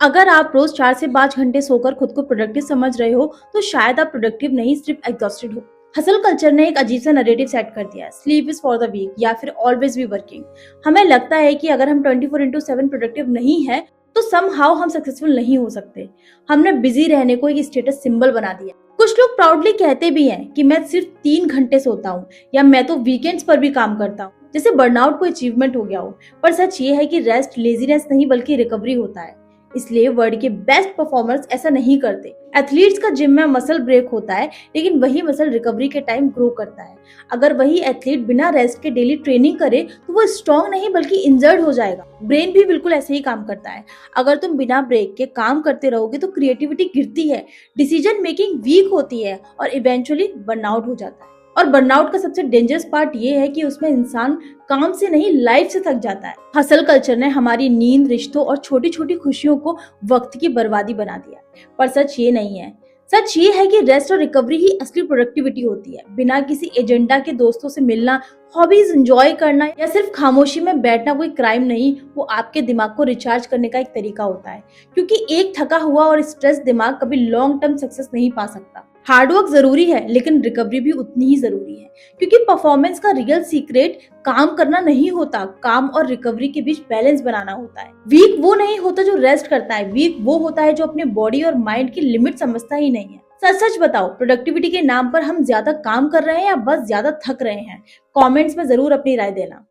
अगर आप रोज 4 से 5 घंटे सोकर खुद को प्रोडक्टिव समझ रहे हो, तो शायद आप प्रोडक्टिव नहीं, सिर्फ एग्जॉस्टेड हो। हसल कल्चर ने एक अजीब सा नैरेटिव सेट कर दिया है, sleep is for the week या फिर ऑलवेज बी वर्किंग। हमें लगता है कि अगर हम 24/7 प्रोडक्टिव नहीं है, तो समहाउ हम सक्सेसफुल नहीं हो सकते। हमने बिजी रहने को एक स्टेटस सिंबल बना दिया। कुछ लोग प्राउडली कहते भी हैं कि मैं सिर्फ 3 घंटे सोता हूँ या मैं तो वीकेंड्स पर भी काम करता हूँ, जैसे बर्नआउट को अचीवमेंट हो गया हो। पर सच ये है कि रेस्ट लेजीनेस नहीं बल्कि रिकवरी होता है। इसलिए वर्ल्ड के बेस्ट परफॉर्मर्स ऐसा नहीं करते। एथलीट्स का जिम में मसल ब्रेक होता है, लेकिन वही मसल रिकवरी के टाइम ग्रो करता है। अगर वही एथलीट बिना रेस्ट के डेली ट्रेनिंग करे, तो वो स्ट्रॉन्ग नहीं बल्कि इंजर्ड हो जाएगा। ब्रेन भी बिल्कुल ऐसे ही काम करता है। अगर तुम बिना ब्रेक के काम करते रहोगे, तो क्रिएटिविटी गिरती है, डिसीजन मेकिंग वीक होती है और इवेंचुअली बर्नआउट हो जाता है। और बर्नआउट का सबसे डेंजरस पार्ट ये है कि उसमें इंसान काम से नहीं, लाइफ से थक जाता है। हसल कल्चर ने हमारी नींद, रिश्तों और छोटी छोटी खुशियों को वक्त की बर्बादी बना दिया। पर सच ये नहीं है। सच ये है कि रेस्ट और रिकवरी ही असली प्रोडक्टिविटी होती है। बिना किसी एजेंडा के दोस्तों से मिलना, हॉबीज एंजॉय करना या सिर्फ खामोशी में बैठना कोई क्राइम नहीं, वो आपके दिमाग को रिचार्ज करने का एक तरीका होता है। क्योंकि एक थका हुआ और स्ट्रेस दिमाग कभी लॉन्ग टर्म सक्सेस नहीं पा सकता। हार्डवर्क जरूरी है, लेकिन रिकवरी भी उतनी ही जरूरी है। क्योंकि परफॉर्मेंस का रियल सीक्रेट काम करना नहीं होता, काम और रिकवरी के बीच बैलेंस बनाना होता है। वीक वो नहीं होता जो रेस्ट करता है, वीक वो होता है जो अपने बॉडी और माइंड की लिमिट समझता ही नहीं है। सच सच बताओ, प्रोडक्टिविटी के नाम पर हम ज्यादा काम कर रहे हैं या बस ज्यादा थक रहे हैं? कमेंट्स में जरूर अपनी राय देना।